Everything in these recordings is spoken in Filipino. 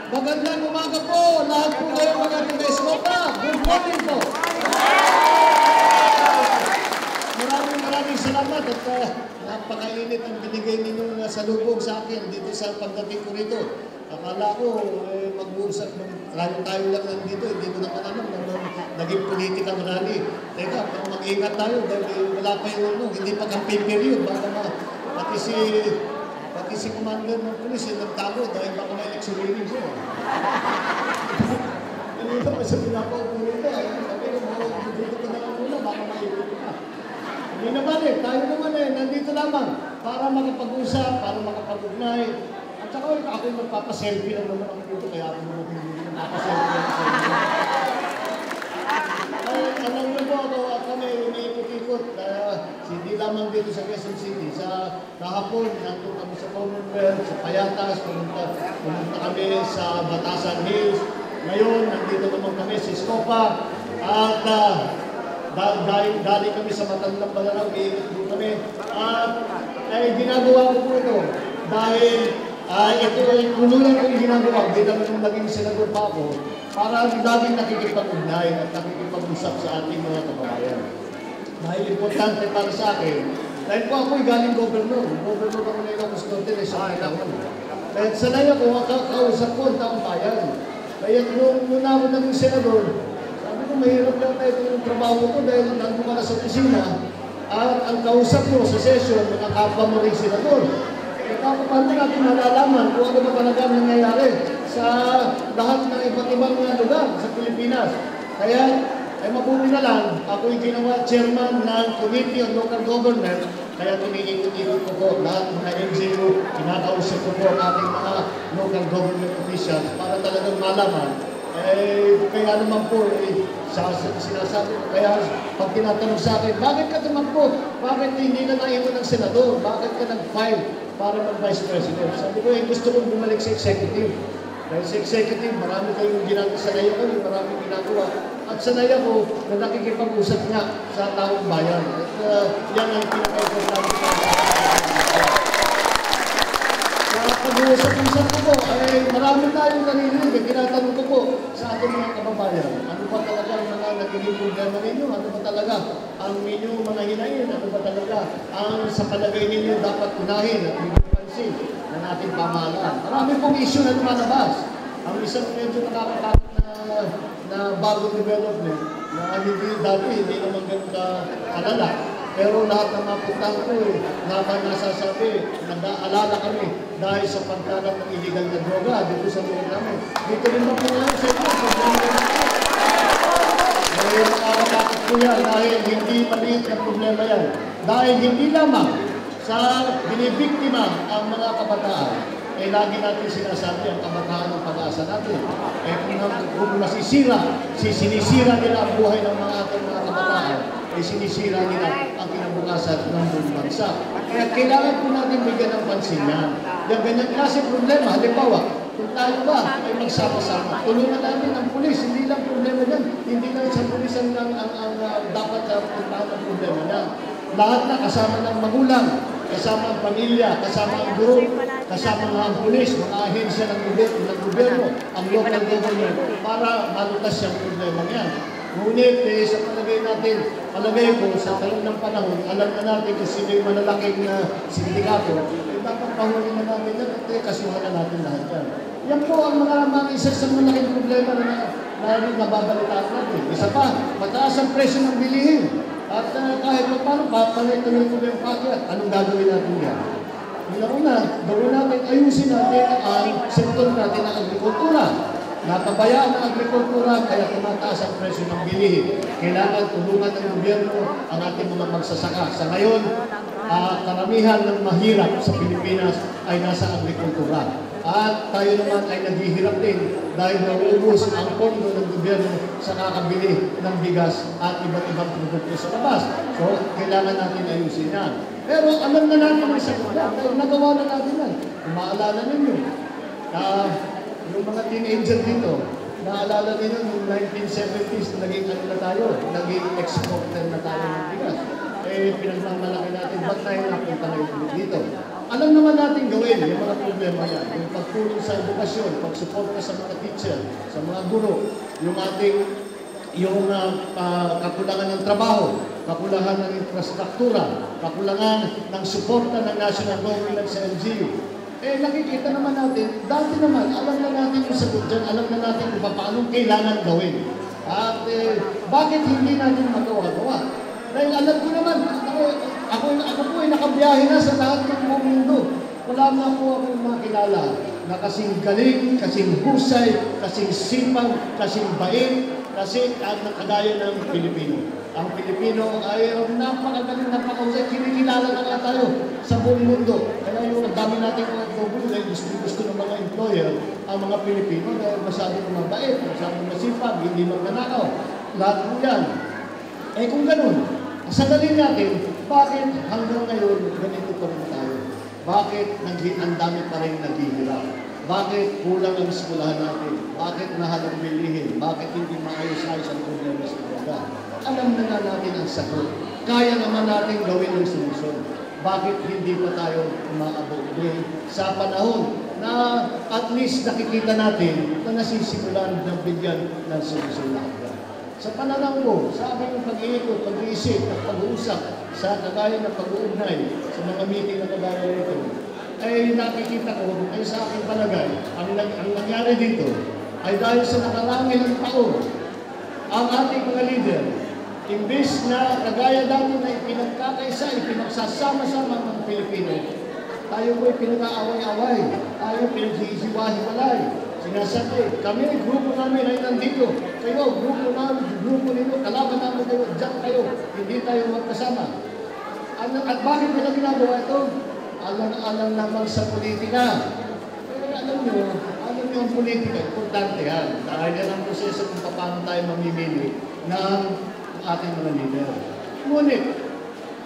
Magandang umaga po. Lahat po kayo mga taga-Escopa. Good morning po. Maraming salamat at napakainit ang binigay ninyong salubong sa akin dito sa pagdating ko rito. Akala ko mag-uusap tayo lang nandito. Hindi ko naman alam naging political rally. Teka, mag-ingat tayo dahil wala pa yung hindi pa campaign period. Pati si commander ng pulis nagtago dahil baka may election winning siya. Hindi naman sa pinapaupo nito. Sabi ko, dito ko na lang muna, baka maipit ka. Hindi naman tayo naman nandito lamang para makapag-usap, para makapag-ugnay. At saka ako yung magpapaselfie lang naman ako dito, kaya ako naman hindi magpapaselfie lang sa inyo. Alam niyo po ako may iniikot-ikot, hindi lamang dito sa Quezon City. Sa kahapon, nandun kami sa Commonwealth, sa Payatas, pumunta kami sa Batasan Hills. Ngayon, nandito naman kami sa Escopa. At dali kami sa Matandang Balaraw, iikot po kami. At ginagawa ko po ito dahil ito ay kunulan ko yung ginagawa bilang nung naging senador pa ako para laging nakikipag-ugnay at nakikipag-usap sa ating mga kababayan. Dahil importante para sa akin, dahil po ako'y galing gobernador ako na Ilocos Norte na isang kailangan. Kaya sanay ako, kausap ko ang taong bayan. Kaya nung ako naging senador, sabi ko mahirap lang tayo yung trabaho ko dahil nandun ka na sa opisina at ang kausap mo sa session, mga kapwa mo rin senador. Paano natin malalaman kung ano ba talaga nangyayari sa lahat ng iba't ibang lugar sa Pilipinas. Kaya, mabuti na lang, ako'y ginawa chairman ng Committee on Local Government, kaya tumiikot-ikot ko po lahat ng NGO, kinakausap ko po ang ating mga local government officials para talagang malaman. Kaya naman po, sinasabi ko, kaya pag tinatanong sa akin, bakit ka tumakbo? Bakit hindi ka naiwan ng senador? Bakit ka nag-file para mag-vice president? Sabi ko, gusto kong bumalik sa executive. Dahil sa executive, marami kayong ginagawa, sanay ako, maraming ginagawa. At sanay ako na nakikipag-usap nga sa taong bayan. At yan ang pinaka-importante sa pag-uusap-usap ko po, marami tayong narinig. Tinatanong ko po sa ating mga kababayan, ano ba talaga ang mga nagiging problema ninyo? Ano ba talaga ang inyong mga hinayin? Ano ba talaga ang sa palagay ninyo dapat unahin at bigyan pansin ng ating pamahalaan? Marami pong issue na lumalabas. Ang isang medyo nakakatakot na bagong development na hindi naman ganun ka-alala. Pero lahat ng mapuntahan ko naman nasasabi, nag-aalala kami dahil sa pagkalat ng illegal na droga dito sa lugar namin. Dito rin po lang sa inyo, sa problema natin. Nakakatakot po yan dahil hindi maliit na problema yan. Dahil hindi lamang sa binibiktima ang mga kabataan, lagi natin sinasabi ang kabataan ng pag-asa natin. Kung sinisira nila ang buhay ng mga ating mga kabataan, sinisira nila ang kinabukasan ng buong bansa. Kaya kailangan po natin bigyan ng pansin yan. Yung ganyan klase problema, halimbawa, kung tayo ba ay magsama-sama, tulungan natin ang pulis, hindi lang problema yan. Hindi lang sa pulis ang dapat puntahan ang problema yan. Lahat na kasama ng magulang, kasama ang pamilya, kasama ang guro, kasama ang pulis, mga ahensya ng gobyerno, ang local government, para malutas yung problema yan. Ngunit sa palagay ko, sa talong ng panahon, alam na natin kung sino yung malalaking sindikato, dapat pahuli na natin yan at kasuhan na natin lahat yan. Yan po ang mga isang malaking problema na nababalitaan natin. Isa pa, mataas ang presyo ng bilihin. At kahit paano, papalit-tuloy ko yung pakyat. Anong gagawin natin yan? Una, gawin natin, ayusin natin ang sektor natin ng agrikultura. Napabayaan ang agrikultura, kaya tumataas ang presyo ng bilihin. Kailangan tulungan ng gobyerno ang ating mga magsasaka. Sa ngayon, karamihan ng mahirap sa Pilipinas ay nasa agrikultura. At tayo naman ay naghihirap din dahil nauubos ang pondo ng gobyerno sa kakabili ng bigas at iba't ibang produkto sa labas. So, kailangan natin ayusin yan. Pero alam na natin ang sagot na. Nagawa na natin yan. Kung maalala ninyo, yung mga teenager dito, naalala ninyo noong 1970s, naging naging exporter na tayo ng bigas. Pinagmamalaki natin, ba't tayo napunta na dito? Alam naman natin gawin yung mga problema yan. Yung pagtulong sa edukasyon, pagsuporta sa mga teacher, sa mga guro, yung ating kakulangan ng trabaho, kakulangan ng infrastruktura, kakulangan ng suporta ng national government sa LGU. Nakikita naman natin, dati naman, alam na natin yung sagot dyan, alam na natin kung paano kailangan gawin. At bakit hindi natin magawa-gawa? Dahil alam ko naman, ako po ay nakabiyahe na sa lahat ng buong mundo. Wala na po akong makilala na kasing galing, kasing husay, kasing sipag, kasing bait, kasi kagaya ng Pilipino. Ang Pilipino ay napakagaling, napakahusay. Kinikilala na nga tayo sa buong mundo. Kaya yung dami natin mga OFW dahil gusto ng mga employer ang mga Pilipino dahil masyadong mabait, masyadong masipag, hindi magnanakaw. Lahat po yan. Kung ganun, sa galing natin, bakit hanggang ngayon ganito pa rin tayo? Bakit ang dami pa rin naghihirap? Bakit kulang ang eskulahan natin? Bakit mahal ang bilihin? Bakit hindi maayos-ayos ang problema sa talaga? Alam na nga natin ang sagot. Kaya naman natin gawin ang solusyon. Bakit hindi pa tayo umaabot sa panahon na at least nakikita natin na nasisimulan ng bigyan ng solusyon na agad? Sa pananaw ko, sa aking pag-iikot, pag-iisip, at pag-uusap sa kagaya ng pag-uugnay sa mga meeting na kagaya nito, ay nakikita ko, ay sa aking palagay, ang nangyari dito ay dahil sa nakarami ng taon, ang ating mga leader, imbes na kagaya dati na ipinagkakaisa, ipinagsasama-sama ng Pilipino, tayo po'y pinag-aaway-away, tayo pinag-iisiwahiwalay. Sinasabi, kami, grupo namin ay nandito. Kayo, grupo ninyo, kalaban namin kayo, dyan kayo, hindi tayo magkasama. At bakit nila ginagawa ito? Alang naman sa politika. Alam nyo ang politika, importante yan. Dahil yan ang proseso kung paano tayo mamimili ng ating mga leader. Ngunit,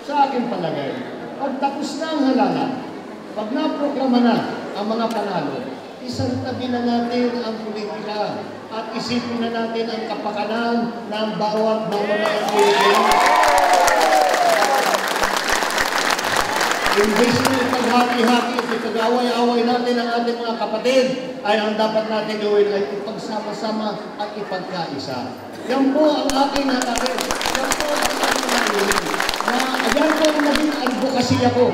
sa aking palagay, pag tapos na ang halalan, pag naproklama na ang mga panalo, isang tabi na natin ang politika at isipin na natin ang kapakanan ng bawat mamamayang Pilipino. Imbes na ipaghati-hati at ipag-away-away natin ang ating mga kapatid, ay ang dapat natin gawin ay ipagsama-sama at ipagkaisa. Yan po ang aking hatapin. Yan po ang aking nangyayin. Yan po ang naging advokasya ko.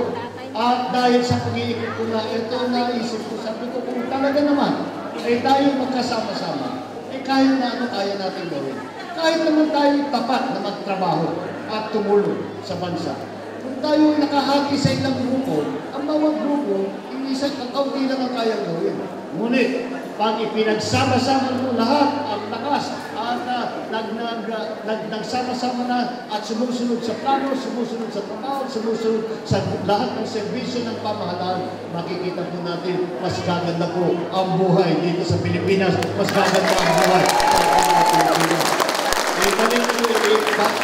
At dahil sa pag-iikot ko na ito, naisip ko, sabi ko, kung talaga naman, ay tayo magkasama-sama, kahit na ano kaya natin gawin. Kahit naman tayo tapat na magtrabaho at tumulong sa bansa. Kung tayo nakahati sa ilang grupo, ang bawat grupo, isang kaunti lang ang kayang gawin. Ngunit, pag ipinagsama-sama mo lahat ang lakas at nagsama-sama na at sumusunod sa plano, sumusunod sa trabaho, sumusunod sa lahat ng serbisyo ng pamahalaan, makikita po natin mas gaganda po ang buhay dito sa Pilipinas, mas gaganda ang buhay sa Pilipinas.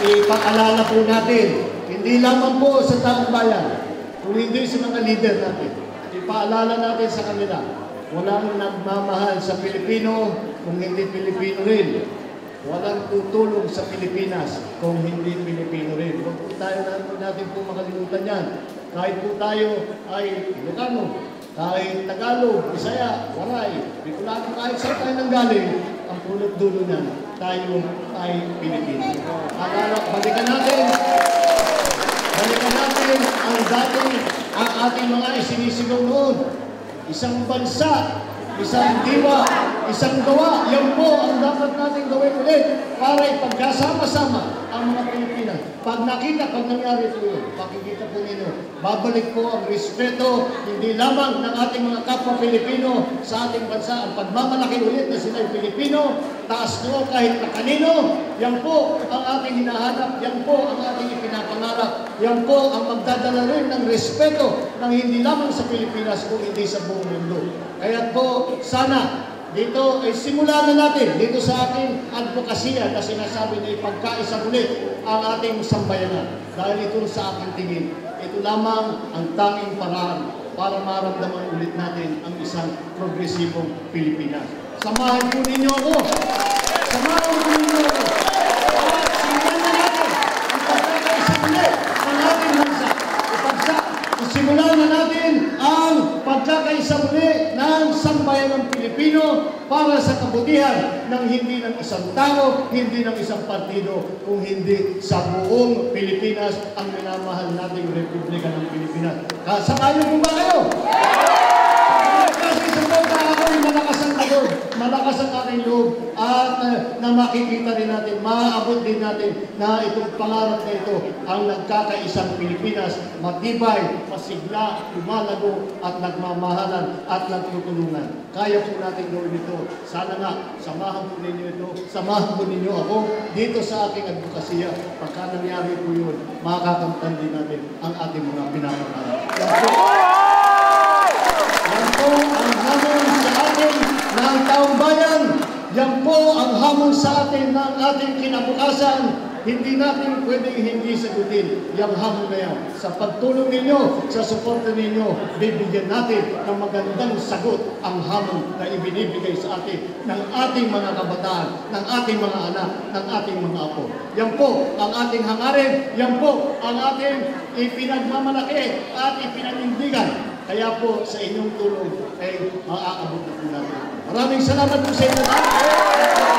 Ipaalala po natin, hindi lamang po sa taong bayan, kung hindi sa mga leader natin, ipaalala natin sa kanila, walang nagmamahal sa Pilipino kung hindi Pilipino rin. Walang tutulong sa Pilipinas kung hindi Pilipino rin. Huwag po natin po makalimutan yan. Kahit po tayo ay Ilocano, kahit Tagalog, Bisaya, Waray, Bicolano, kahit saan tayo nanggaling, ang pulot-dulo niyan, tayo ay Pilipino. Balikan natin ang ating mga isinisigaw noon. Isang bansa, isang diwa, isang gawa. Yan po ang dapat natin gawin ulit para ipagkasama-sama ang mga Pilipinas. Pag nangyari po yun, pakikita po ninyo, babalik po ang respeto, hindi lamang ng ating mga kapwa Pilipino sa ating bansa. Ang pagmamalaki ulit na sila'y Pilipino, taas nyo kahit na kanino, yan po ang ating hinahanap, yan po ang ating ipinapangarap, yan po ang magdadala rin ng respeto ng hindi lamang sa Pilipinas kung hindi sa buong mundo. Kaya po, sana dito ay simulan na natin dito sa ating advokasya na sinasabi na ipagkaisa ulit ang ating sambayanan. Dahil ito sa aking tingin, ito lamang ang tanging paraan para maramdaman ulit natin ang isang progresibong Pilipinas. Samahan po ninyo ako. Samahan po ninyo ako. At simulan na natin ang pagkakaisa ulit ng ating bansa. Simulan na natin para sa kabutihan ng hindi ng isang tao, hindi ng isang partido, kung hindi sa buong Pilipinas, ang minamahal nating Republika ng Pilipinas. Kasakayo mo ba kayo? Kasi sa mga ako'y malakas ang loob, malakas ang aking loob, at na makikita rin natin, maaabot din natin na itong pangarap na ito ang nagkakaisang Pilipinas, matibay, masigla, lumalago, at nagmamahalan at nagtutulungan. Kaya po natin gawin ito. Sana nga, samahan po ninyo ito, samahan po ninyo ako dito sa aking advokasya. Pagka nangyari po yun, makakamtan din natin ang ating mga pinapangarap. Yan po ang hamon sa atin ng taong bayan. Yan po ang hamon sa atin ng ating kinabukasan. Hindi natin pwedeng hindi sagutin yung hamon na yan. Sa pagtulong ninyo, sa suporta ninyo, bibigyan natin ng magandang sagot ang hamon na ibinibigay sa atin ng ating mga kabataan, ng ating mga anak, ng ating mga apo. Yan po ang ating hangarin. Yan po ang ating ipinagmamalaki at ipinanindigan. Kaya po sa inyong tulong ay maaabot na po natin. Maraming salamat po sa inyo lahat.